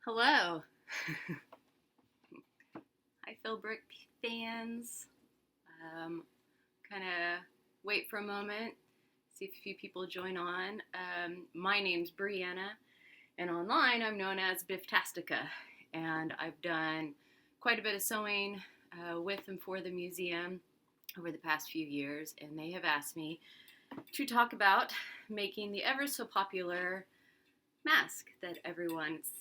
Hello. Hi, Philbrook fans. Kind of wait for a moment, see if a few people join on. My name's Briana, and online I'm known as Bifftastica, and I've done quite a bit of sewing with and for the museum over the past few years, and they have asked me to talk about making the ever so popular mask that everyone's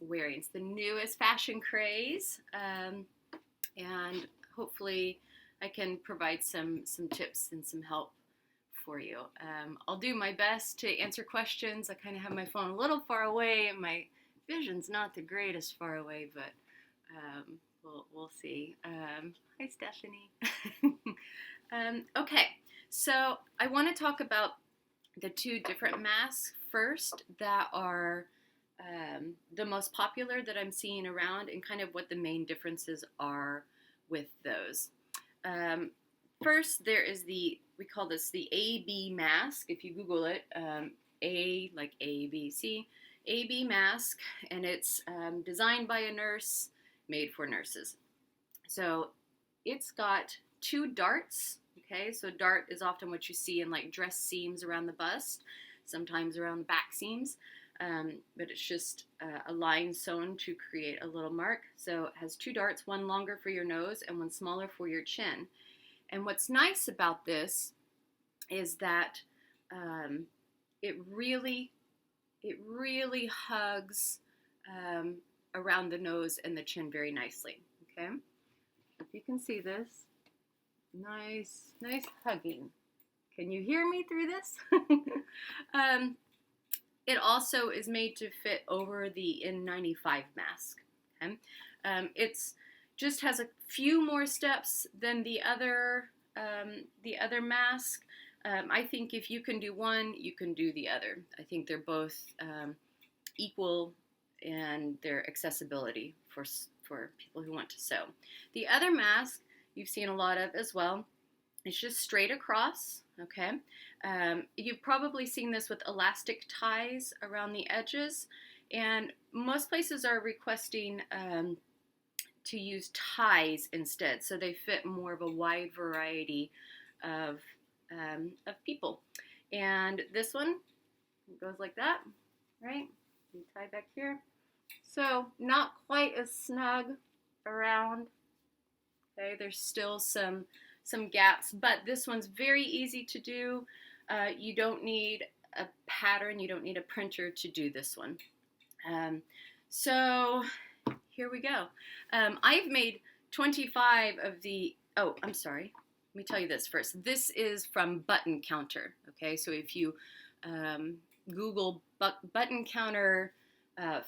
wearing. It's the newest fashion craze, and hopefully I can provide some tips and some help for you. I'll do my best to answer questions. I kind of have my phone a little far away, and my vision's not the greatest far away, but we'll see. Hi, Stephanie. Okay, so I want to talk about the two different masks first that are the most popular that I'm seeing around, and kind of what the main differences are with those. First, there is we call this the AB mask. If you Google it, A like A, B, C, AB mask, and it's designed by a nurse, made for nurses. So it's got two darts. Okay, so dart is often what you see in like dress seams around the bust, sometimes around the back seams, but it's just a line sewn to create a little mark. So it has two darts, one longer for your nose and one smaller for your chin. And what's nice about this is that it really hugs around the nose and the chin very nicely. Okay, if you can see this. Nice hugging. Can you hear me through this? It also is made to fit over the N95 mask. Okay? It's just has a few more steps than the other mask. I think if you can do one, you can do the other. I think they're both equal in their accessibility for people who want to sew. The other mask you've seen a lot of as well. It's just straight across, okay? You've probably seen this with elastic ties around the edges, and most places are requesting to use ties instead, so they fit more of a wide variety of people. And this one goes like that, right? You tie back here. So not quite as snug around. Okay, there's still some gaps, but this one's very easy to do. You don't need a pattern, you don't need a printer to do this one. So here we go. I've made 25 of the, oh, I'm sorry. Let me tell you this first. This is from Button Counter, okay? So if you Google button counter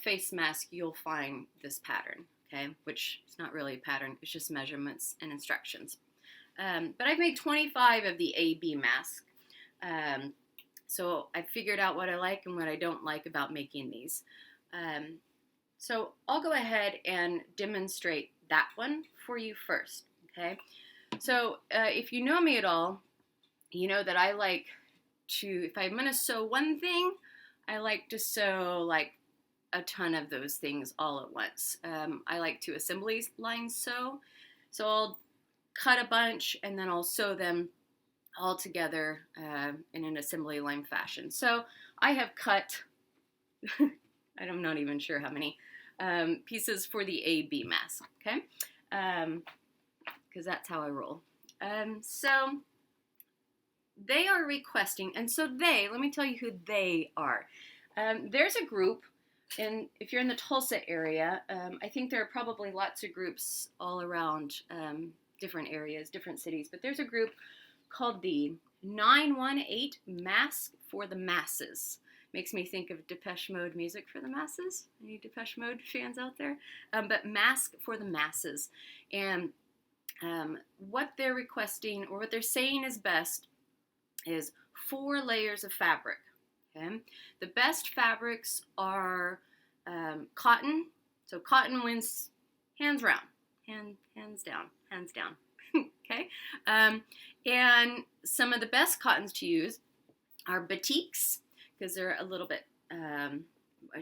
face mask, you'll find this pattern. Okay, which is not really a pattern, it's just measurements and instructions. But I've made 25 of the AB mask. So I figured out what I like and what I don't like about making these. So I'll go ahead and demonstrate that one for you first. Okay, so if you know me at all, you know that I like to, if I'm going to sew one thing, I like to sew like a ton of those things all at once. I like to assembly line sew, so I'll cut a bunch and then I'll sew them all together in an assembly line fashion. So I have cut, I'm not even sure how many pieces for the AB mask, okay? Because that's how I roll. So they are requesting, and so let me tell you who they are. There's a group. And if you're in the Tulsa area, I think there are probably lots of groups all around different areas, different cities. But there's a group called the 918 Mask for the Masses. Makes me think of Depeche Mode, Music for the Masses. Any Depeche Mode fans out there? But Mask for the Masses. And what they're requesting, or what they're saying is best, is 4 layers of fabric. Okay. The best fabrics are cotton. So cotton wins hands down. Okay. And some of the best cottons to use are batiks, because they're a little bit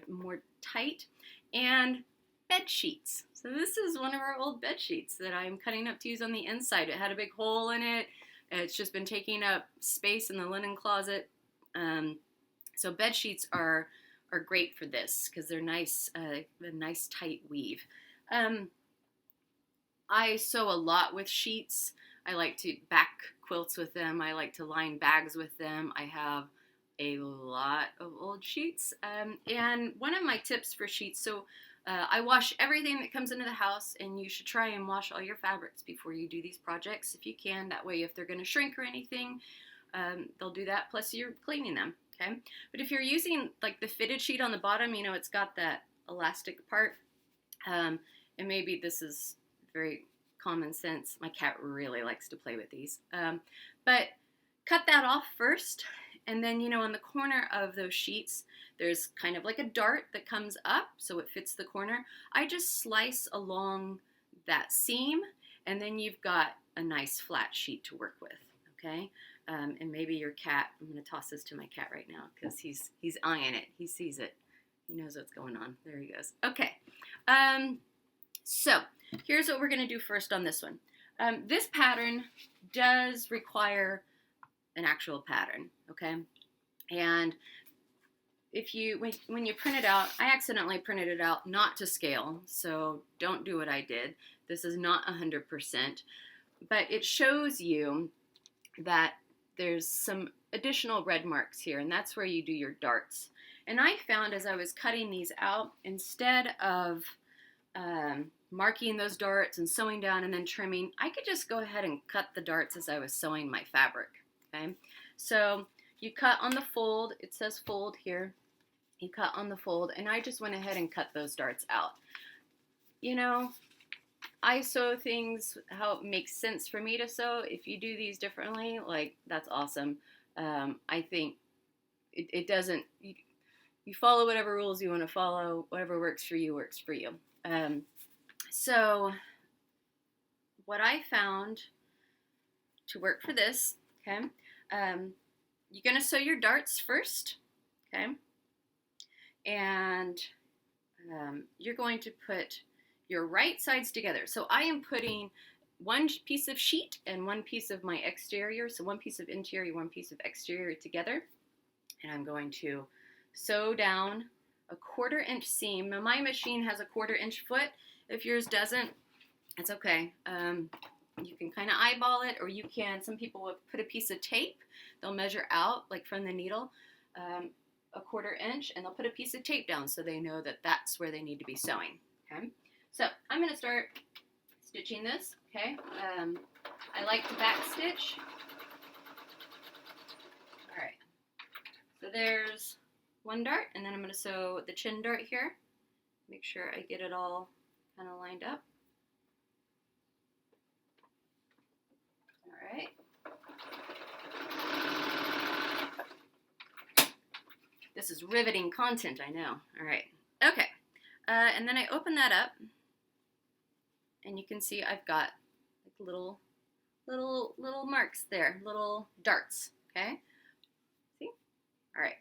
more tight, and bed sheets. So this is one of our old bed sheets that I'm cutting up to use on the inside. It had a big hole in it. It's just been taking up space in the linen closet. So bed sheets are great for this because they're nice, a nice tight weave. I sew a lot with sheets. I like to back quilts with them. I like to line bags with them. I have a lot of old sheets. And one of my tips for sheets, so I wash everything that comes into the house, and you should try and wash all your fabrics before you do these projects if you can. That way, if they're going to shrink or anything, they'll do that, plus you're cleaning them, okay? But if you're using like the fitted sheet on the bottom, you know, it's got that elastic part, and maybe this is very common sense. My cat really likes to play with these. But cut that off first, and then, you know, on the corner of those sheets, there's kind of like a dart that comes up so it fits the corner. I just slice along that seam, and then you've got a nice flat sheet to work with, okay? And maybe your cat, I'm going to toss this to my cat right now because he's eyeing it. He sees it. He knows what's going on. There he goes. Okay. So here's what we're going to do first on this one. This pattern does require an actual pattern, okay? And if you, when you print it out, I accidentally printed it out not to scale, so don't do what I did. This is not 100%, but it shows you that there's some additional red marks here, and that's where you do your darts. And I found as I was cutting these out, instead of marking those darts and sewing down and then trimming, I could just go ahead and cut the darts as I was sewing my fabric, okay? So you cut on the fold, it says fold here, you cut on the fold, and I just went ahead and cut those darts out. You know, I sew things how it makes sense for me to sew. If you do these differently, like, that's awesome. I think it doesn't, you follow whatever rules you want to follow, whatever works for you works for you. So what I found to work for this, okay, you're going to sew your darts first, okay, and you're going to put your right sides together. So I am putting one piece of sheet and one piece of my exterior, so one piece of interior, one piece of exterior together, and I'm going to sew down a 1/4 inch seam. Now my machine has a 1/4 inch foot. If yours doesn't, it's okay. You can kind of eyeball it, or you can, some people will put a piece of tape. They'll measure out, like from the needle, a 1/4 inch, and they'll put a piece of tape down so they know that that's where they need to be sewing, okay? So I'm going to start stitching this, okay? I like to back stitch. All right, so there's one dart, and then I'm going to sew the chin dart here. Make sure I get it all kind of lined up. All right. This is riveting content, I know. All right. Okay. And then I open that up, and you can see I've got like little marks there, little darts. Okay. See? All right.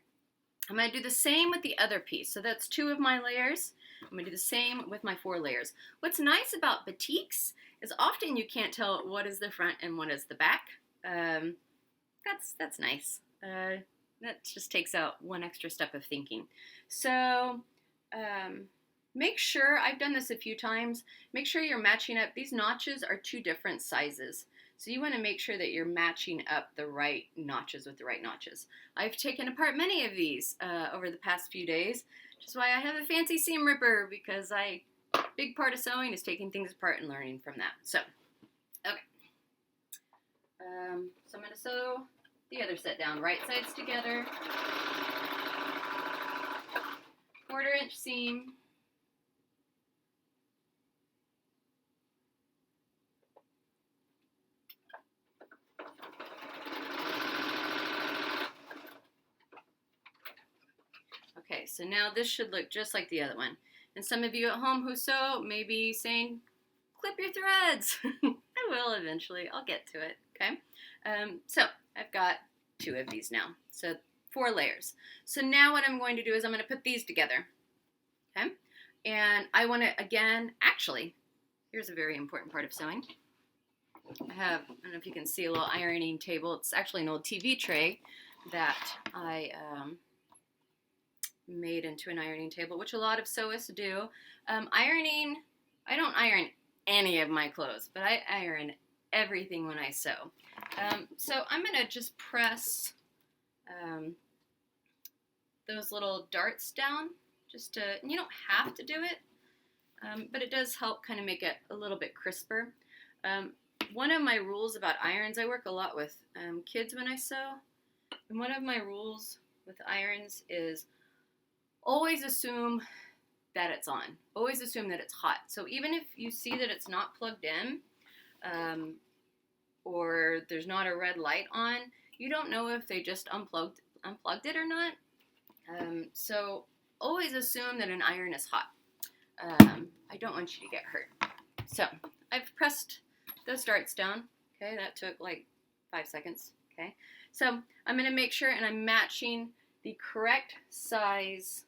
I'm going to do the same with the other piece. So that's 2 of my layers. I'm going to do the same with my 4 layers. What's nice about batiks is often you can't tell what is the front and what is the back. That's nice. That just takes out one extra step of thinking. So make sure, I've done this a few times, make sure you're matching up. These notches are 2 different sizes. So you want to make sure that you're matching up the right notches with the right notches. I've taken apart many of these over the past few days, which is why I have a fancy seam ripper, because big part of sewing is taking things apart and learning from that. So, okay. So I'm going to sew the other set down, right sides together, 1/4 inch seam. Okay, so now this should look just like the other one. And some of you at home who sew may be saying, clip your threads. I will eventually, I'll get to it, okay? So I've got 2 of these now, so 4 layers. So now what I'm going to do is I'm going to put these together, okay? And I want to, again, actually, here's a very important part of sewing. I don't know if you can see a little ironing table. It's actually an old TV tray that I made into an ironing table, which a lot of sewists do. Ironing, I don't iron any of my clothes, but I iron everything when I sew. So I'm going to just press those little darts down, just to, you don't have to do it, but it does help kind of make it a little bit crisper. One of my rules about irons, I work a lot with kids when I sew, and one of my rules with irons is always assume that it's on. Always assume that it's hot. So even if you see that it's not plugged in, or there's not a red light on, you don't know if they just unplugged it or not. So always assume that an iron is hot. I don't want you to get hurt. So I've pressed those darts down. Okay, that took like 5 seconds. Okay, so I'm going to make sure and I'm matching the correct size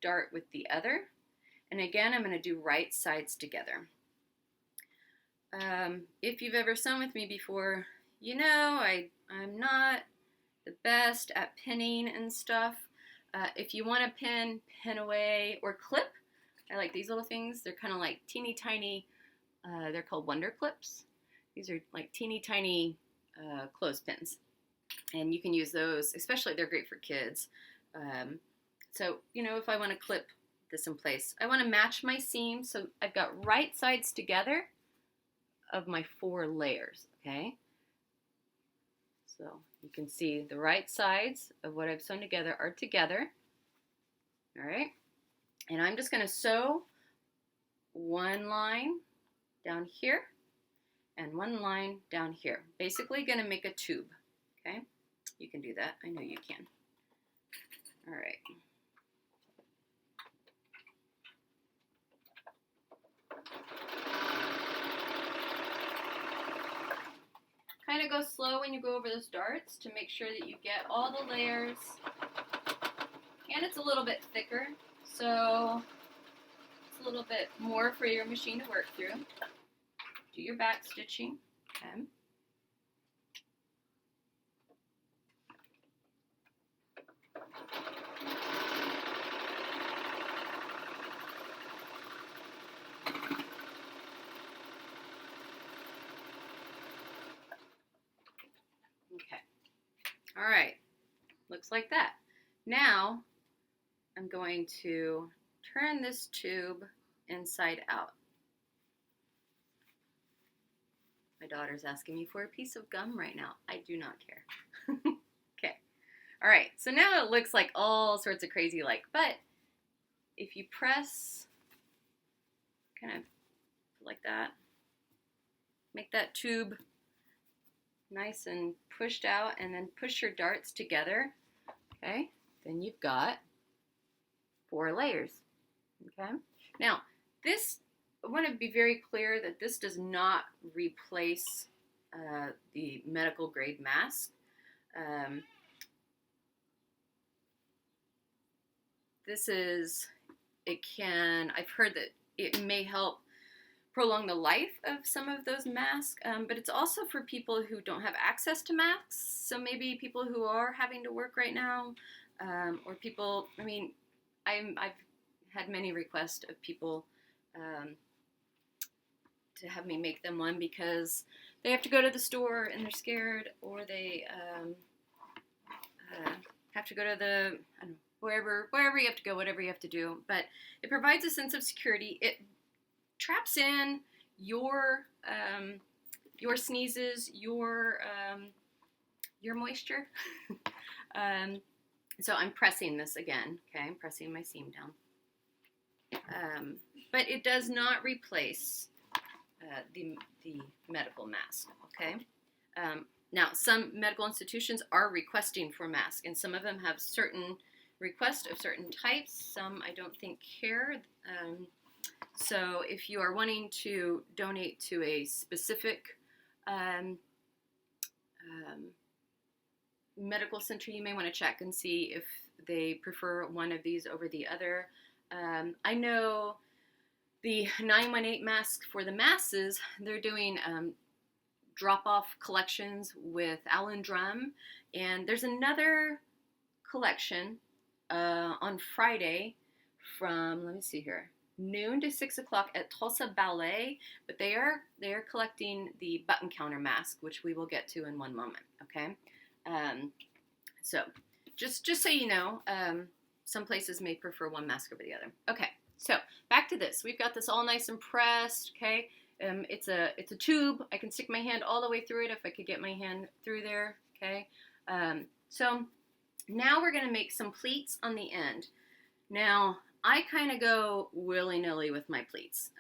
dart with the other. And again, I'm going to do right sides together. If you've ever sewn with me before, you know I'm not the best at pinning and stuff. If you want to pin away or clip, I like these little things. They're kind of like teeny tiny, they're called Wonder Clips. These are like teeny tiny clothespins. And you can use those, especially they're great for kids. So, you know, if I want to clip this in place, I want to match my seam. So I've got right sides together of my 4 layers, okay? So you can see the right sides of what I've sewn together are together, all right? And I'm just going to sew one line down here and one line down here. Basically going to make a tube, okay? You can do that. I know you can. All right. Kind of go slow when you go over those darts to make sure that you get all the layers. And it's a little bit thicker, so it's a little bit more for your machine to work through. Do your back stitching. Okay. Okay. All right. Looks like that. Now I'm going to turn this tube inside out. My daughter's asking me for a piece of gum right now. I do not care. Okay. All right. So now it looks like all sorts of crazy but if you press kind of like that, make that tube nice and pushed out, and then push your darts together, okay? Then you've got 4 layers, okay? Now, this, I want to be very clear that this does not replace the medical grade mask. I've heard that it may help prolong the life of some of those masks, but it's also for people who don't have access to masks. So maybe people who are having to work right now, or people, I mean, I've had many requests of people to have me make them one because they have to go to the store and they're scared, or they have to go to the, I don't know, wherever you have to go, whatever you have to do. But it provides a sense of security. It traps in your sneezes, your moisture. So I'm pressing this again. Okay, I'm pressing my seam down. But it does not replace the medical mask. Okay. Now, some medical institutions are requesting for masks, and some of them have certain requests of certain types. Some I don't think care. So if you are wanting to donate to a specific medical center, you may want to check and see if they prefer one of these over the other. I know the 918 mask for the masses, they're doing drop-off collections with Allen Drum, and there's another collection on Friday from, let me see here, noon to 6 o'clock at Tulsa Ballet, but they are collecting the button counter mask, which we will get to in one moment. Okay, so just so you know, some places may prefer one mask over the other. Okay, so back to this. We've got this all nice and pressed. Okay, it's a tube. I can stick my hand all the way through it if I could get my hand through there. Okay, so now we're gonna make some pleats on the end. Now I kind of go willy-nilly with my pleats.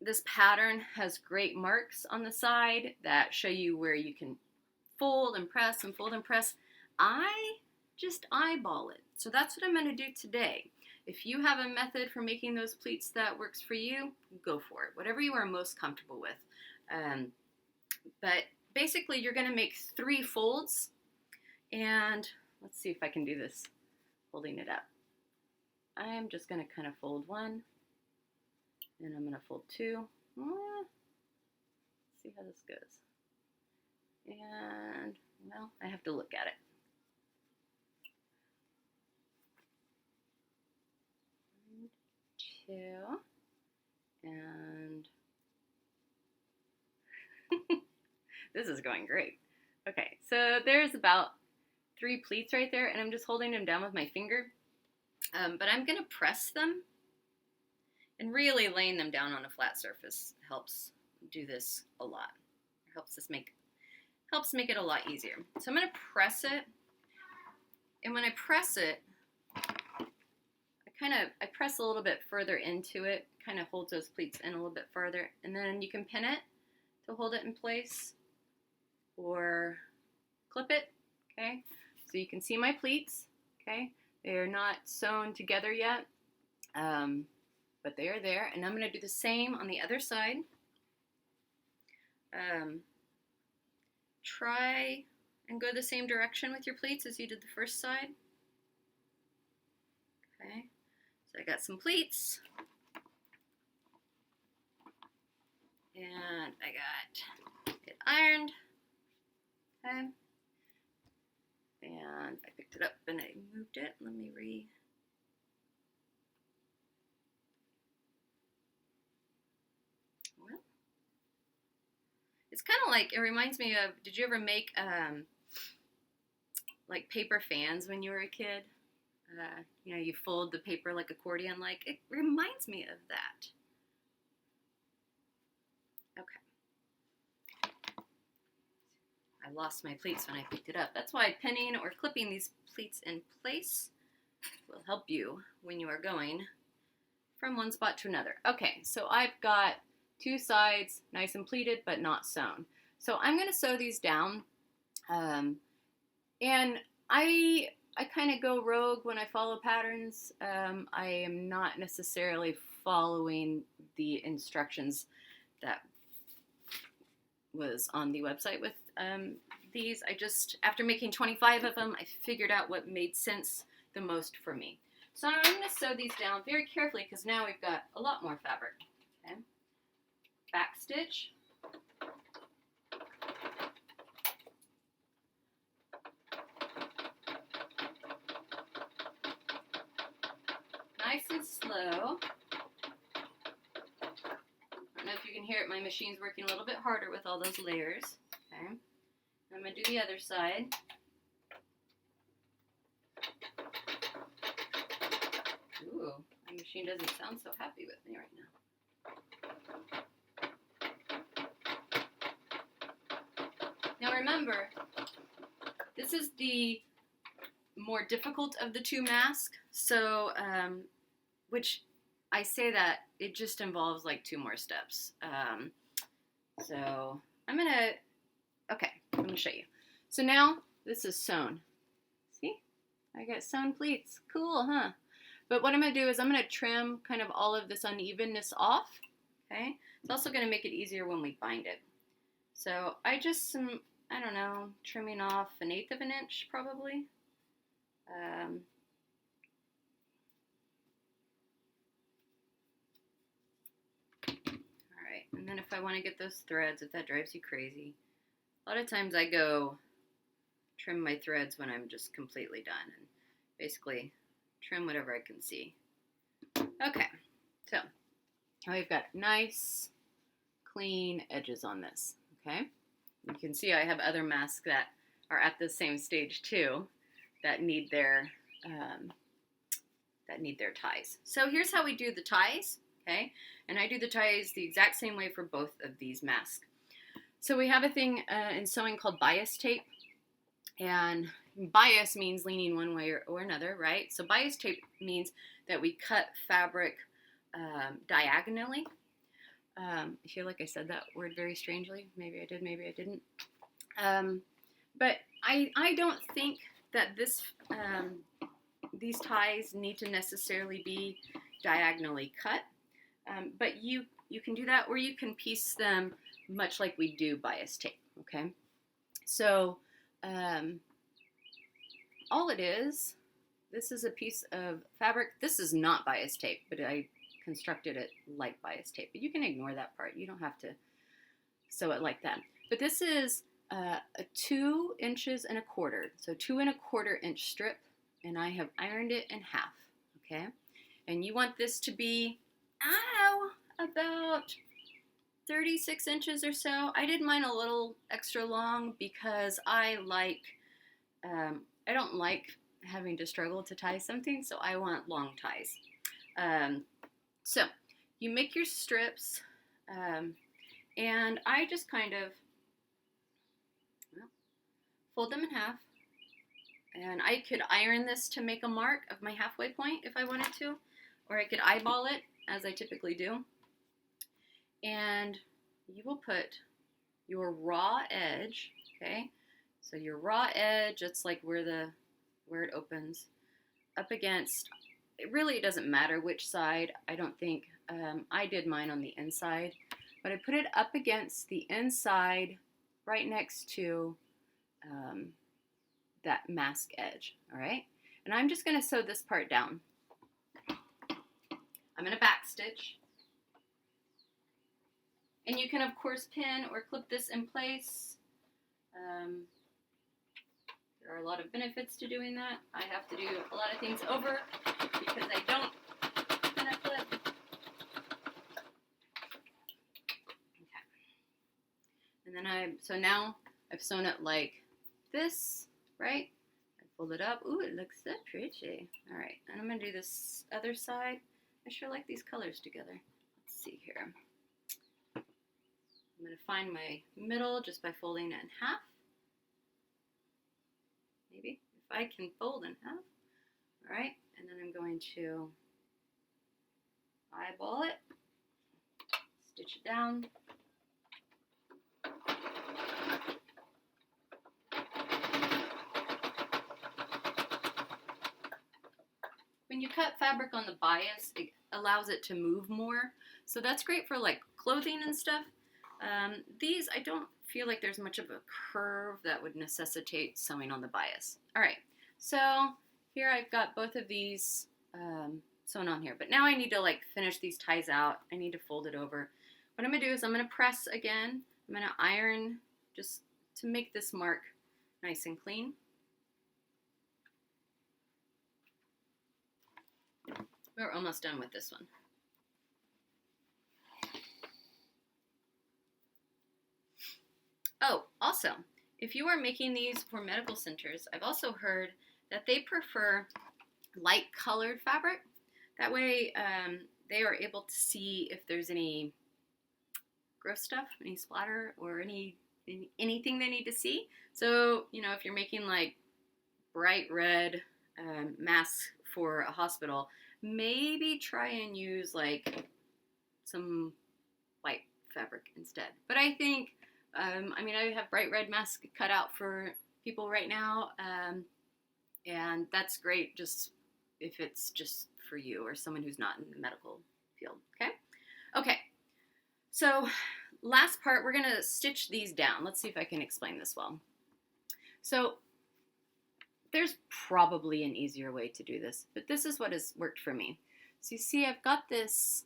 This pattern has great marks on the side that show you where you can fold and press and fold and press. I just eyeball it. So that's what I'm going to do today. If you have a method for making those pleats that works for you, go for it. Whatever you are most comfortable with. But basically you're going to make 3 folds. And let's see if I can do this holding it up. I'm just going to kind of fold 1. And I'm going to fold 2. Let's see how this goes. And, well, I have to look at it. 1, 2, and this is going great. Okay, so there's about 3 pleats right there, and I'm just holding them down with my finger. But I'm going to press them, and really laying them down on a flat surface helps do this a lot. Helps make it a lot easier. So I'm going to press it, and when I press it, I press a little bit further into it, kind of holds those pleats in a little bit further, and then you can pin it to hold it in place, or clip it, okay? So you can see my pleats, okay? They are not sewn together yet, but they are there, and I'm going to do the same on the other side. Try and go the same direction with your pleats as you did the first side. Okay, so I got some pleats, and I got it ironed. Okay, and I picked it up and I moved it. Let me well, it's kind of like, it reminds me of, did you ever make like paper fans when you were a kid? You know, you fold the paper like accordion, like, it reminds me of that. Okay. I lost my pleats when I picked it up. That's why pinning or clipping these pleats in place will help you when you are going from one spot to another. Okay, so I've got 2 sides nice and pleated but not sewn. So I'm going to sew these down, and I kind of go rogue when I follow patterns. I am not necessarily following the instructions that was on the website with these. I just, after making 25 of them, I figured out what made sense the most for me. So I'm going to sew these down very carefully because now we've got a lot more fabric. Okay. Back stitch. Nice and slow. I don't know if you can hear it, my machine's working a little bit harder with all those layers. Okay. I'm going to do the other side. Ooh, my machine doesn't sound so happy with me right now. Now remember, this is the more difficult of the 2 masks, so, which I say that it just involves like 2 more steps. So I'm going to show you. So now this is sewn. See? I got sewn pleats. Cool, huh? But what I'm going to do is I'm going to trim kind of all of this unevenness off. Okay? It's also going to make it easier when we bind it. So I just am, I don't know, trimming off 1/8 of an inch probably. And then if I want to get those threads, if that drives you crazy, a lot of times I go trim my threads when I'm just completely done and basically trim whatever I can see. Okay, so now we've got nice, clean edges on this, okay? You can see I have other masks that are at the same stage too that need their ties. So here's how we do the ties, okay? And I do the ties the exact same way for both of these masks. So we have a thing in sewing called bias tape, and bias means leaning one way or another, right? So bias tape means that we cut fabric diagonally. I feel like I said that word very strangely. Maybe I did, maybe I didn't. But I don't think that these ties need to necessarily be diagonally cut. But you can do that, or you can piece them much like we do bias tape, okay? So all it is, this is a piece of fabric. This is not bias tape, but I constructed it like bias tape. But you can ignore that part. You don't have to sew it like that. But this is a 2 inches and a quarter, so 2 1/4 inch strip, and I have ironed it in half, okay? And you want this to be, about 36 inches or so. I did mine a little extra long because I don't like having to struggle to tie something, so I want long ties. So you make your strips, and I just kind of fold them in half, and I could iron this to make a mark of my halfway point if I wanted to, or I could eyeball it as I typically do. And you will put your raw edge, okay? So your raw edge, that's like where it opens, up against, it doesn't matter which side, I don't think. I did mine on the inside, but I put it up against the inside right next to that mask edge, all right? And I'm just gonna sew this part down. I'm gonna back stitch. And you can, of course, pin or clip this in place. There are a lot of benefits to doing that. I have to do a lot of things over because I don't pin or clip. Okay. And then so now I've sewn it like this, right? I fold it up. Ooh, it looks so pretty. All right, and I'm gonna do this other side. I sure like these colors together. Let's see here. I'm going to find my middle just by folding it in half. Maybe, if I can fold in half. All right, and then I'm going to eyeball it, stitch it down. When you cut fabric on the bias, it allows it to move more. So that's great for like clothing and stuff. These, I don't feel like there's much of a curve that would necessitate sewing on the bias. All right, so here I've got both of these sewn on here, but now I need to like finish these ties out. I need to fold it over. What I'm gonna do is I'm gonna press again. I'm gonna iron just to make this mark nice and clean. We're almost done with this one. Oh, also, if you are making these for medical centers, I've also heard that they prefer light colored fabric. That way they are able to see if there's any gross stuff, any splatter, or anything they need to see. So, you know, if you're making like bright red masks for a hospital, maybe try and use like some white fabric instead. But I think I have bright red masks cut out for people right now, and that's great just if it's just for you or someone who's not in the medical field, okay? Okay, so last part, we're gonna stitch these down. Let's see if I can explain this well. So there's probably an easier way to do this, but this is what has worked for me. So you see I've got this,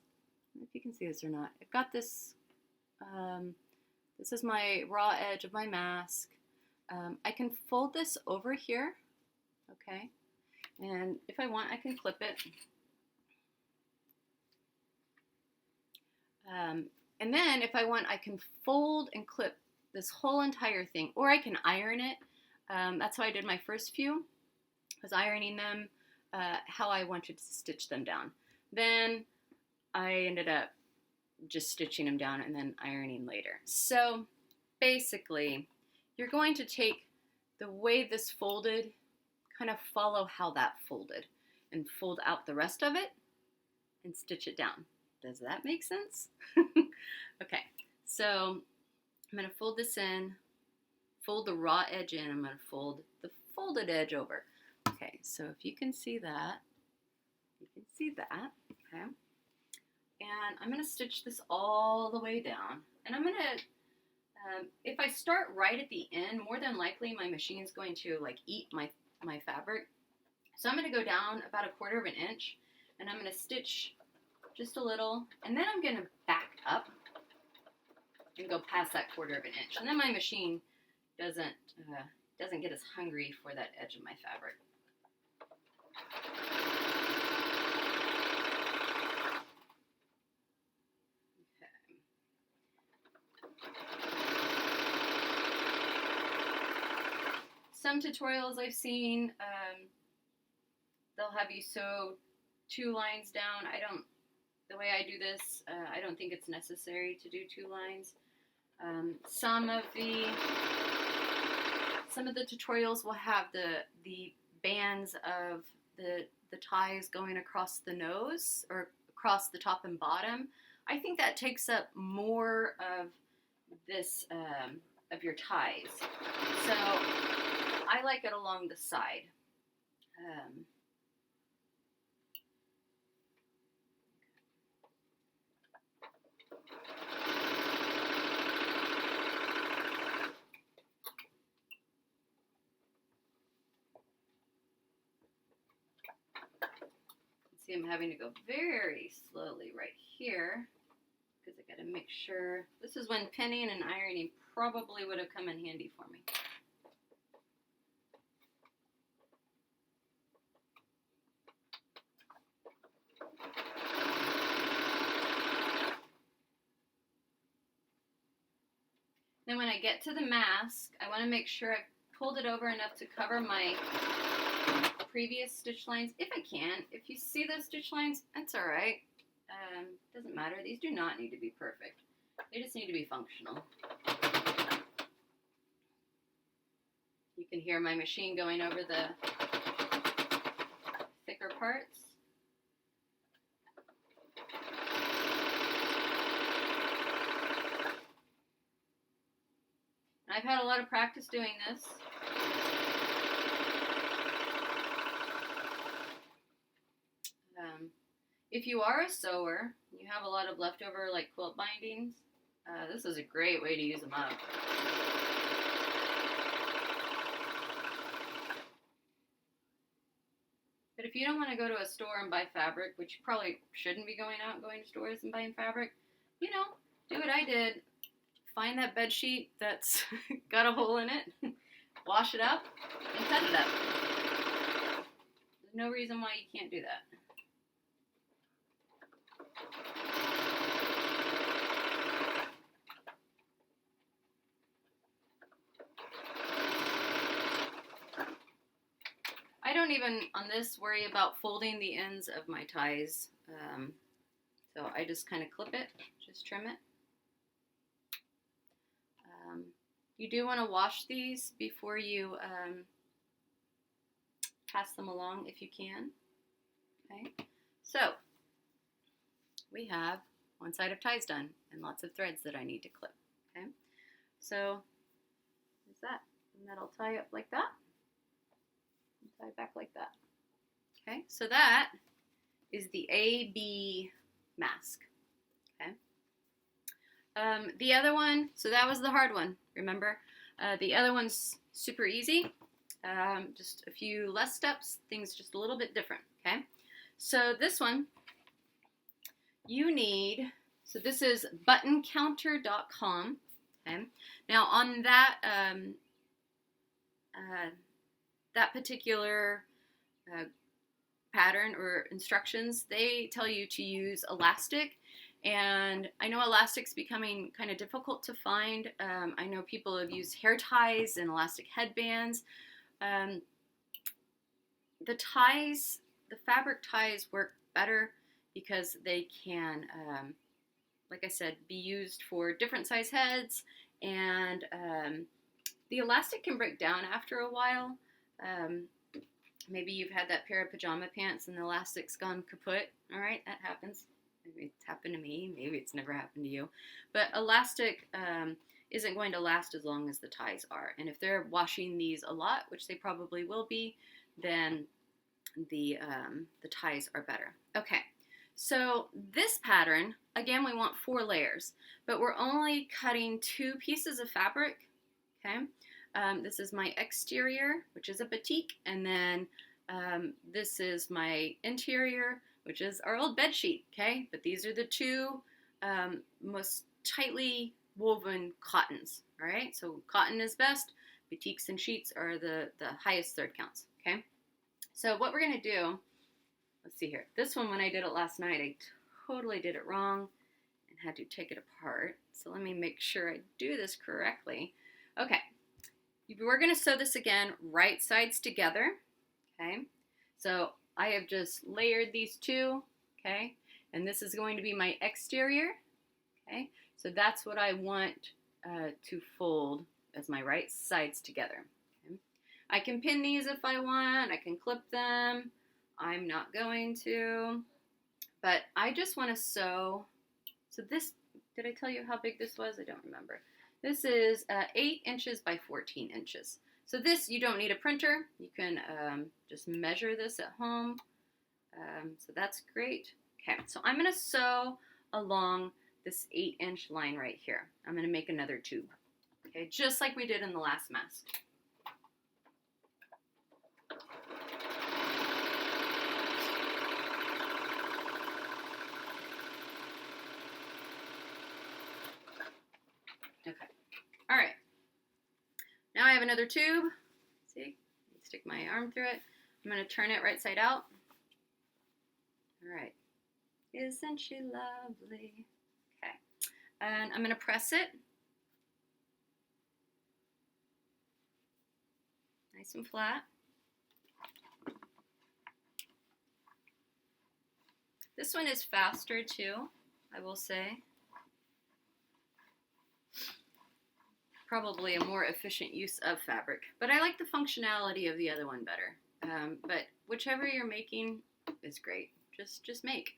I don't know if you can see this or not, I've got this This is my raw edge of my mask. I can fold this over here, okay? And if I want, I can clip it. And then if I want, I can fold and clip this whole entire thing, or I can iron it. That's how I did my first few, was ironing them how I wanted to stitch them down. Then I ended up just stitching them down and then ironing later. So basically, you're going to take the way this folded, kind of follow how that folded, and fold out the rest of it and stitch it down. Does that make sense? Okay, so I'm going to fold this in, fold the raw edge in, I'm going to fold the folded edge over. Okay, so if you can see that, okay. And I'm going to stitch this all the way down. And I'm going to, if I start right at the end, more than likely my machine's going to like eat my fabric. So I'm going to go down about 1/4 of an inch, and I'm going to stitch just a little, and then I'm going to back up and go past that 1/4 of an inch. And then my machine doesn't get as hungry for that edge of my fabric. Some tutorials I've seen, they'll have you sew 2 lines down. The way I do this, I don't think it's necessary to do 2 lines. Some of the tutorials will have the bands of the ties going across the nose or across the top and bottom. I think that takes up more of this of your ties. So I like it along the side. See, I'm having to go very slowly right here because I got to make sure. This is when pinning and ironing probably would have come in handy for me. Then when I get to the mask, I want to make sure I've pulled it over enough to cover my previous stitch lines, if I can. If you see those stitch lines, that's all right. Doesn't matter. These do not need to be perfect. They just need to be functional. You can hear my machine going over the thicker parts. I've had a lot of practice doing this. If you are a sewer, you have a lot of leftover like quilt bindings, this is a great way to use them up. But if you don't want to go to a store and buy fabric, which you probably shouldn't be going to stores and buying fabric, you know, do what I did. Find that bed sheet that's got a hole in it, wash it up, and cut it up. There's no reason why you can't do that. I don't even, on this, worry about folding the ends of my ties. So I just kind of clip it, just trim it. You do want to wash these before you pass them along if you can. Okay, so we have one side of ties done and lots of threads that I need to clip. Okay, so there's that, and that'll tie up like that, and tie back like that. Okay, so that is the AB mask. Okay. The other one, so that was the hard one, remember? The other one's super easy, just a few less steps, things just a little bit different, okay? So this one, you need So this is buttoncounter.com. Okay. Now on that that particular pattern or instructions, they tell you to use elastic. And I know elastic's becoming kind of difficult to find. I know people have used hair ties and elastic headbands. The ties, the fabric ties work better because they can, like I said, be used for different size heads, and the elastic can break down after a while. Maybe you've had that pair of pajama pants and the elastic's gone kaput. All right, that happens. Maybe it's happened to me. Maybe it's never happened to you. But elastic isn't going to last as long as the ties are. And if they're washing these a lot, which they probably will be, then the ties are better. Okay, so this pattern, again, we want 4 layers, but we're only cutting 2 pieces of fabric. Okay, this is my exterior, which is a batik, and then this is my interior, which is our old bed sheet. Okay, but these are the 2 most tightly woven cottons. All right, so cotton is best. Batiks and sheets are the highest third counts. Okay, so what we're gonna do, let's see here. This one, when I did it last night, I totally did it wrong and had to take it apart. So let me make sure I do this correctly. Okay, we're gonna sew this again, right sides together. Okay, so I have just layered these 2. Okay, and this is going to be my exterior. Okay, so that's what I want to fold as my right sides together. Okay. I can pin these if I want. I can clip them. I'm not going to, but I just want to sew. So this, did I tell you how big this was? I don't remember. This is 8 inches by 14 inches. So this, you don't need a printer. You can just measure this at home. So that's great. Okay, so I'm going to sew along this 8-inch line right here. I'm going to make another tube. Okay, just like we did in the last mask. Okay, all right. Now I have another tube. See, stick my arm through it. I'm going to turn it right side out. All right. Isn't she lovely? Okay, and I'm going to press it. Nice and flat. This one is faster too, I will say. Probably a more efficient use of fabric, but I like the functionality of the other one better. But whichever you're making is great. Just make.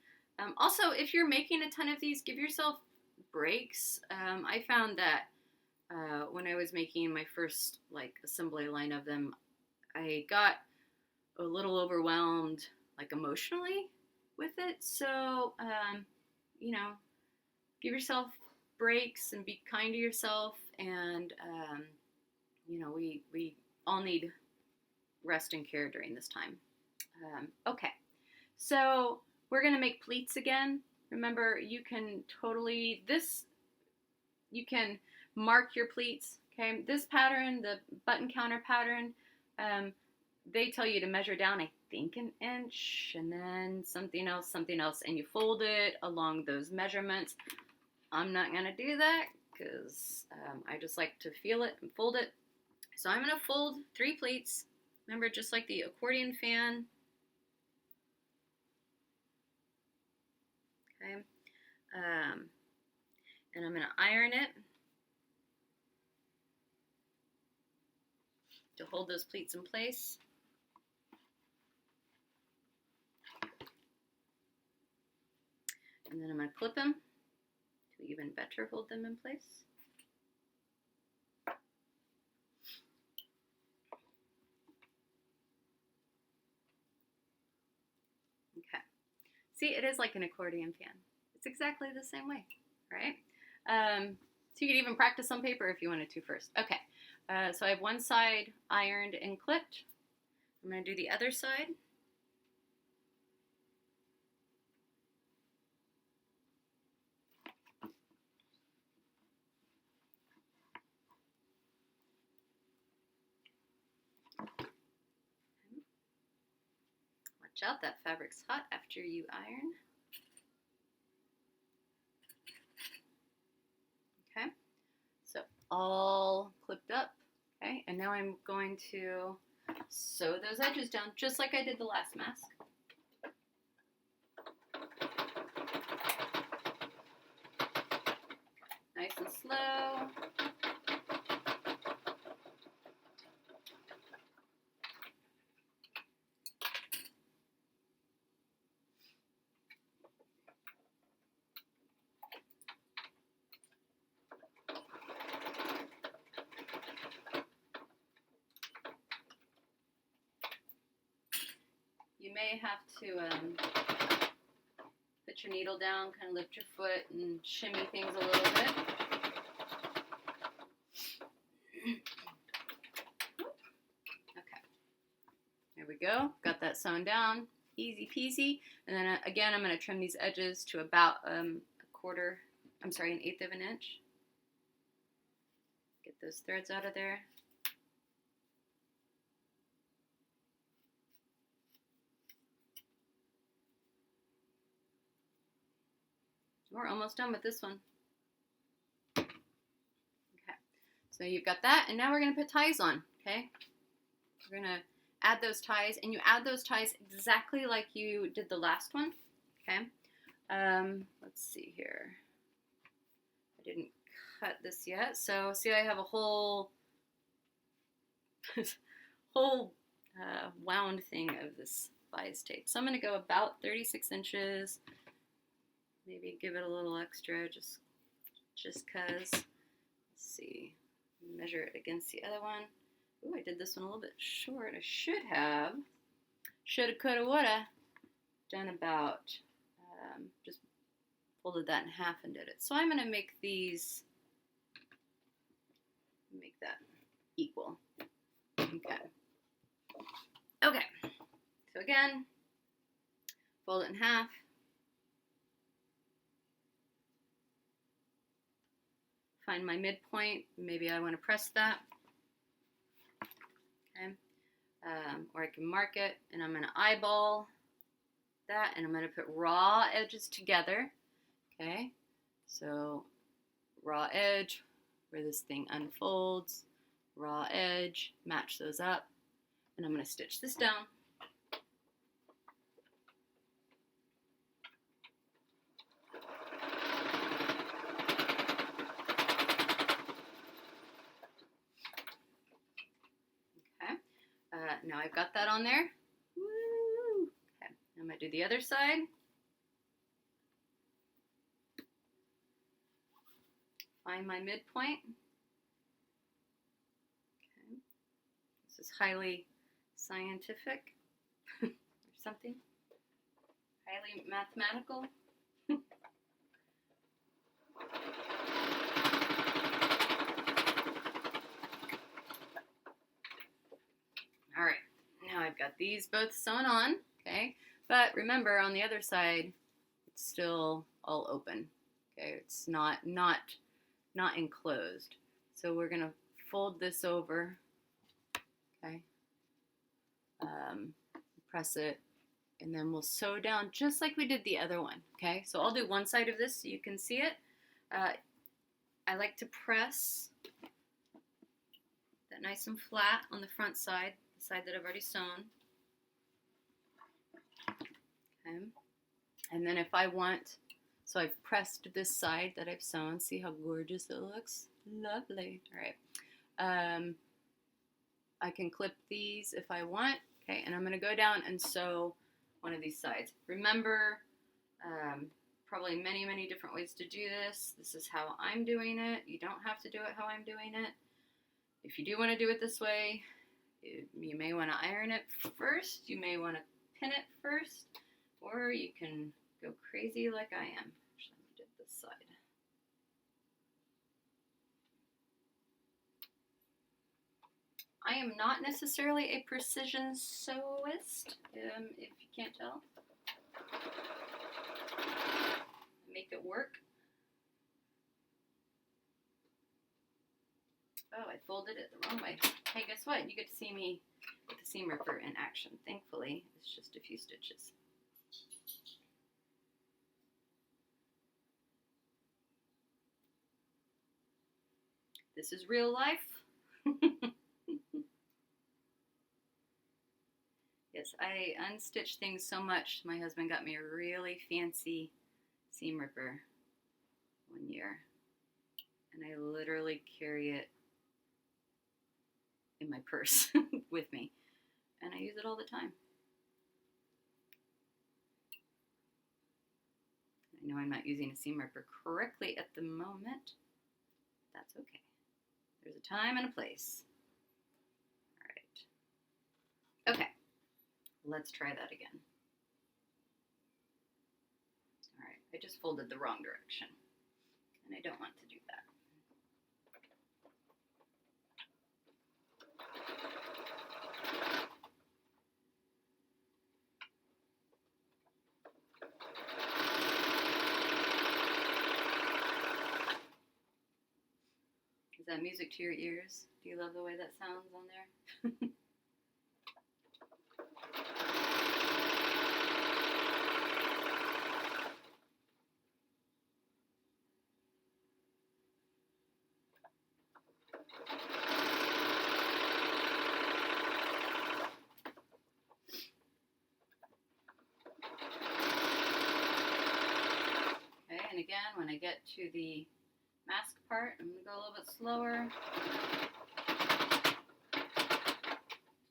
Also, if you're making a ton of these, give yourself breaks. I found that when I was making my first assembly line of them, I got a little overwhelmed emotionally with it. So give yourself breaks and be kind to yourself. And we all need rest and care during this time. Okay, so we're gonna make pleats again. Remember, you can mark your pleats. Okay, this pattern, the button counter pattern, they tell you to measure down, I think, 1 inch, and then something else, and you fold it along those measurements. I'm not gonna do that because I just like to feel it and fold it. So I'm gonna fold 3 pleats. Remember, just like the accordion fan. Okay, and I'm gonna iron it to hold those pleats in place. And then I'm gonna clip them to even better hold them in place. Okay. See, it is like an accordion fan. It's exactly the same way, right? So you could even practice on paper if you wanted to first. Okay, so I have one side ironed and clipped. I'm going to do the other side. Watch out, that fabric's hot after you iron. Okay, so all clipped up. Okay, and now I'm going to sew those edges down just like I did the last mask. Nice and slow. You may have to put your needle down, kind of lift your foot and shimmy things a little bit. Okay, there we go. Got that sewn down, easy peasy. And then again, I'm going to trim these edges to about an 1/8 of an inch. Get those threads out of there. We're almost done with this one. Okay, so you've got that, and now we're going to put ties on, okay? We're going to add those ties, and you add those ties exactly like you did the last one, okay? Let's see here. I didn't cut this yet, so see I have a whole wound thing of this bias tape. So I'm going to go about 36 inches. Maybe give it a little extra just cause. Let's see. Measure it against the other one. Ooh, I did this one a little bit short. I shoulda, coulda, woulda done about, just folded that in half and did it. So I'm gonna make these, make that equal. Okay. Okay. So again, fold it in half. Find my midpoint. Maybe I want to press that. Okay. Or I can mark it, and I'm going to eyeball that, and I'm going to put raw edges together. Okay. So raw edge, where this thing unfolds, raw edge, match those up, and I'm going to stitch this down. Now I've got that on there. Woo! Okay, I'm going to do the other side. Find my midpoint. Okay. This is highly scientific or something. Highly mathematical. All right, now I've got these both sewn on, okay? But remember, on the other side, it's still all open, okay? It's not enclosed. So we're gonna fold this over, okay? Press it, and then we'll sew down just like we did the other one, okay? So I'll do one side of this so you can see it. I like to press that nice and flat on the front side, the side that I've already sewn. Okay. And then if I want, so I've pressed this side that I've sewn. See how gorgeous it looks? Lovely. All right. I can clip these if I want. Okay, and I'm going to go down and sew one of these sides. Remember, probably many different ways to do this. This is how I'm doing it. You don't have to do it how I'm doing it. If you do want to do it this way, you may want to iron it first. You may want to pin it first. Or you can go crazy like I am. Actually, let me do this side. I am not necessarily a precision sewist, if you can't tell. Make it work. Oh, I folded it the wrong way. Hey, guess what? You get to see me with the the seam ripper in action. Thankfully, it's just a few stitches. This is real life. Yes, I unstitched things so much. My husband got me a really fancy seam ripper one year, and I literally carry it in my purse with me, and I use it all the time. I know I'm not using a seam ripper correctly at the moment. That's okay. There's a time and a place. All right. Okay. Let's try that again. All right. I just folded the wrong direction, and I don't want to do that. Is that music to your ears? Do you love the way that sounds on there? Okay, and again, when I get to the mask part, I'm going to go a little bit slower. It's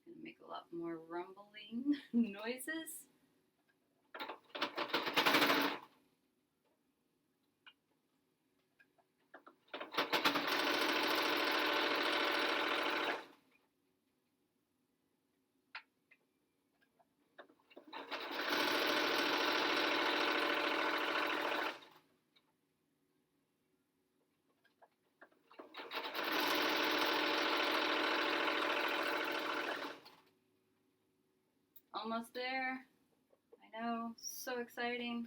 going to make a lot more rumbling noises. Almost there. I know, so exciting.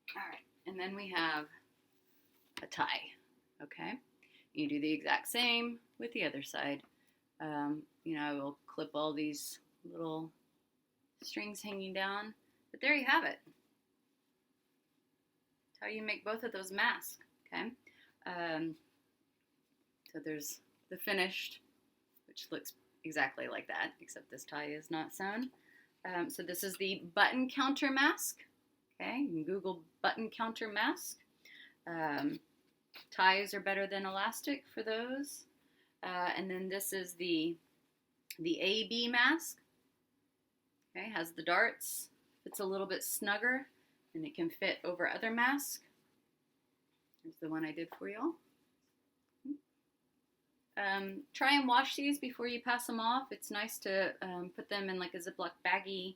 All right, and then we have a tie, okay? You do the exact same with the other side. You know, I will clip all these little strings hanging down, but there you have it. How you make both of those masks, okay? So there's the finished, which looks exactly like that, except this tie is not sewn. So this is the button counter mask, okay? You can Google button counter mask. Ties are better than elastic for those. And then this is the AB mask, okay? Has the darts. It's a little bit snugger, and it can fit over other masks. Here's the one I did for y'all. Try and wash these before you pass them off. It's nice to put them in like a Ziploc baggie,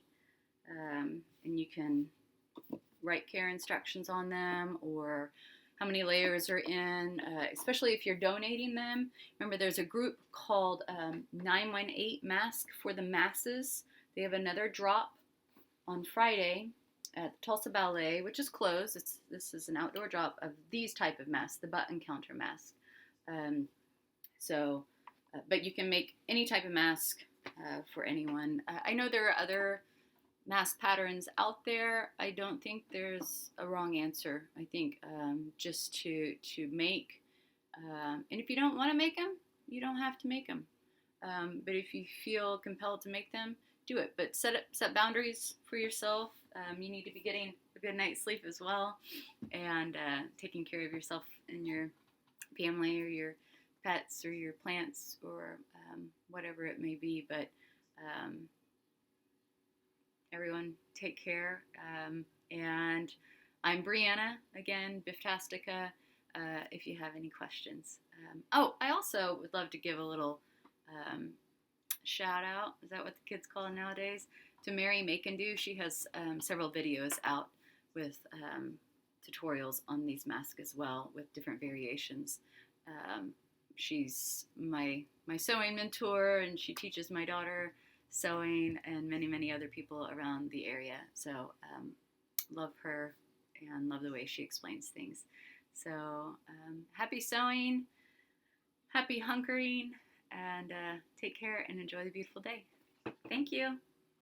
and you can write care instructions on them or how many layers are in, especially if you're donating them. Remember, there's a group called 918 Mask for the Masses. They have another drop on Friday at the Tulsa Ballet, which is closed. This is an outdoor drop of these type of masks, the button counter mask. But you can make any type of mask for anyone. I know there are other mask patterns out there. I don't think there's a wrong answer. I think just to make, and if you don't want to make them, you don't have to make them. But if you feel compelled to make them, do it. But set boundaries for yourself. You need to be getting a good night's sleep as well, and taking care of yourself and your family or your pets or your plants or whatever it may be. But everyone take care. And I'm Briana, again, Biftastica, if you have any questions. I also would love to give a little shout out, is that what the kids call it nowadays, to Mary Make and Do. She has several videos out with tutorials on these masks as well with different variations. She's my sewing mentor, and she teaches my daughter sewing and many other people around the area. So love her and love the way she explains things. So happy sewing, happy hunkering, and take care and enjoy the beautiful day. Thank you.